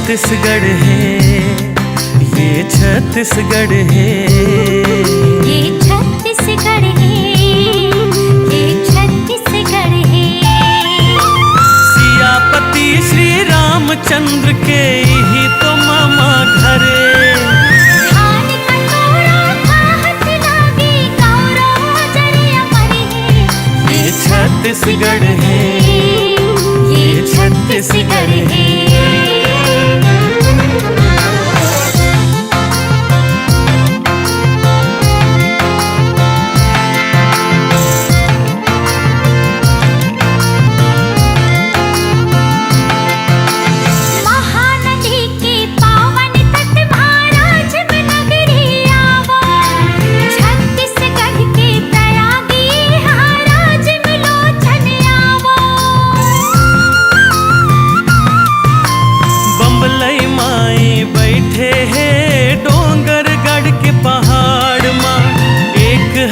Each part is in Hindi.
छत्तीसगढ़ है, ये छत्तीसगढ़ है, ये छत्तीसगढ़ है, ये छत्तीसगढ़ है। सियापति श्री रामचंद्र के ही तो मामा घरे। धान कटोरा खाहत लागे गौरव जरिया मरे है। ये छत्तीसगढ़ है, ये छत्तीसगढ़ है।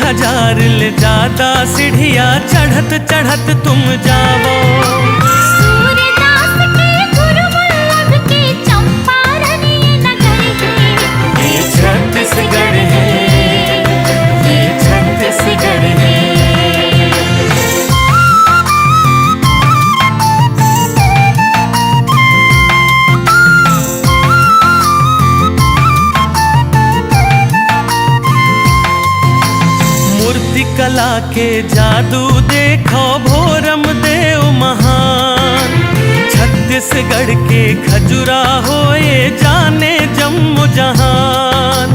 हजार ले ज्यादा सीढ़िया चढ़त चढ़त तुम जावो। सूरदास के गुरुवल्लभ के चंपारण ये नगर है। ये छत्तीसगढ़ है, ये छत्तीसगढ़ है। कला के जादू देखो भोरम देव महान। छत्तीसगढ़ के खजुराहो ये जाने जम्मू जहान।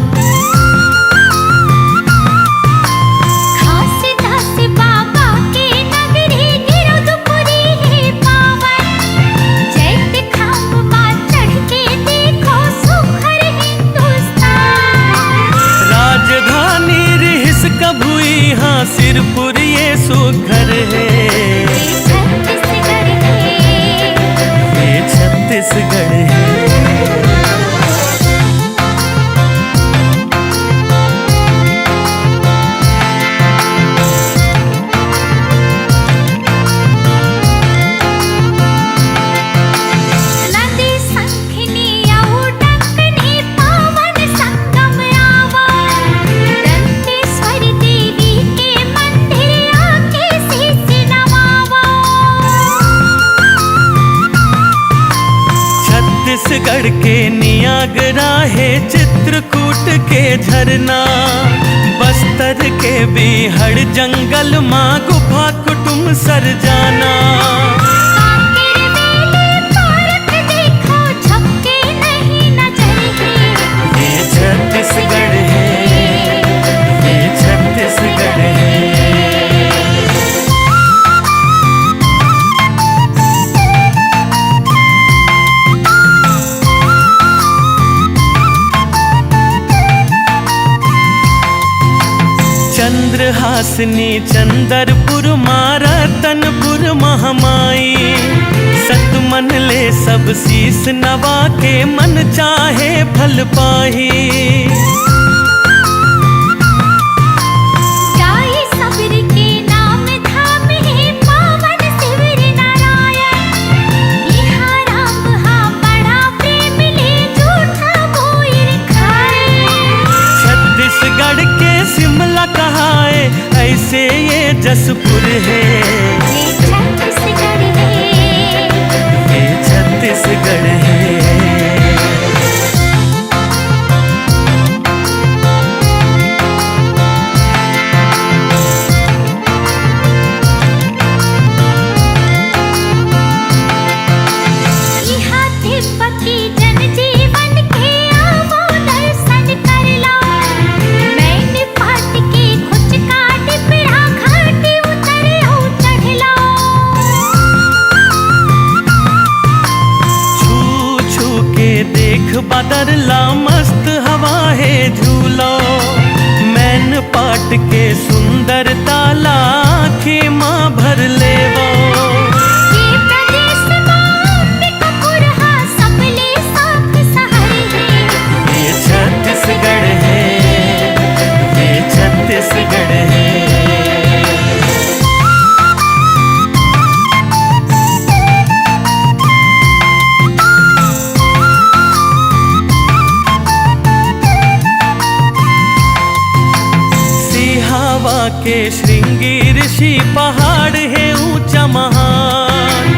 घासीदास बाबा के नगरी गिरधपुरी है पावन। चैत खंबा चढ़ के देखो सुखर हिंदुस्तान। राजधानी रिहिस कभुई हाँ सिरपुर ये सुघर है। ये छत्तीसगढ़ है, ये छत्तीसगढ़ है। नदी संखनी और डंकनी पावन संगम आवा। दंतेश्वर देवी के मंदिर आके शीश नवावा। छत्तीसगढ़ के नियागरा है चित्रकूट के झरना। बस्तर के बिहड़ जंगल माँ गुफा कुटुम सरजाना। कांकेर वेले पारक देखो झपके नहीं नजर है। ये छत्तीसगढ़ है, ये छत्तीसगढ़ है। चंद्रहासिनी चंदरपुर रतनपुर महामाई। सतमन ले सब शीस नवा के मन चाहे फल पाही। जाए सबरी के नाम धाम है पावन शिविर नारायण। यहाँ राम हाँ बड़ा प्रेम ले झूठा बोइर खाए। छत्तीसगढ़ के शिमला कहाए ऐसे ये जसपुर है। ये छत्तीसगढ़ है, ये छत्तीसगढ़ है। यहाँ तिब्बती जनजीवन के आवो दर्शन कर लो। मैंने पाट के कुछ काट पिड़ा घाटी उतर आओ चढ़ लो। छू छू के देख बदरला मस्त हवा है झूलो। मैन पाट के सुंदर ताला के माँ भर लेवो। ये प्रदेश अंबिकापुर हाँ सबले साफ शहर है। ये छत्तीसगढ़ है, ये छत्तीसगढ़ है। के श्रृंगी ऋषि पहाड़ है ऊंचा महान।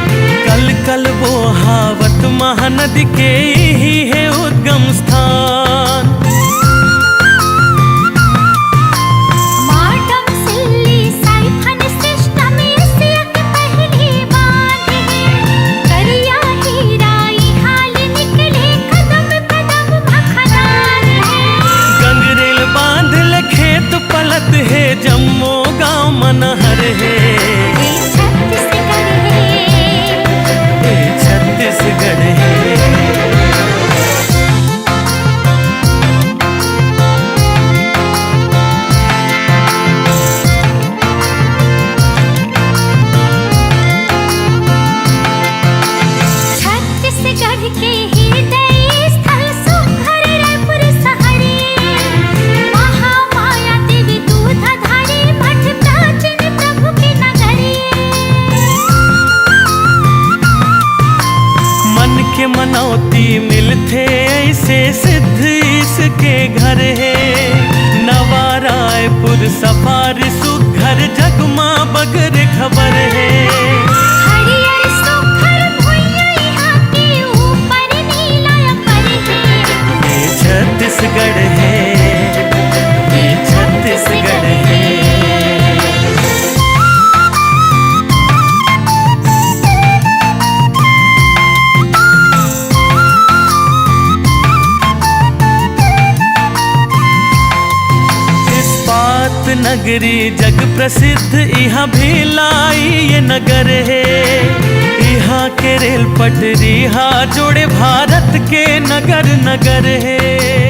कल कल वो हावत महानदी के ही है उद्गम स्थान। पलत है जम्मो गाँव मनहर है, ये छत्तीसगढ़ है। छत्तीसगढ़ के हृदय स्थल सुघर रायपुर सहरी, के मनौती मिलते ऐसे सिद्ध इसके घर है। नवा रायपुर सफार सुघर जगमा बगर खबर है। हरियर सुघर भुइयां यहाँ के ऊपर नीला अपर है। ये छत्तीसगढ़ है, ये छत्तीसगढ़ है। नगरी जग प्रसिद्ध यहाँ भिलाई ये नगर है। यहाँ के रेल पटरी जोड़े भारत के नगर नगर है।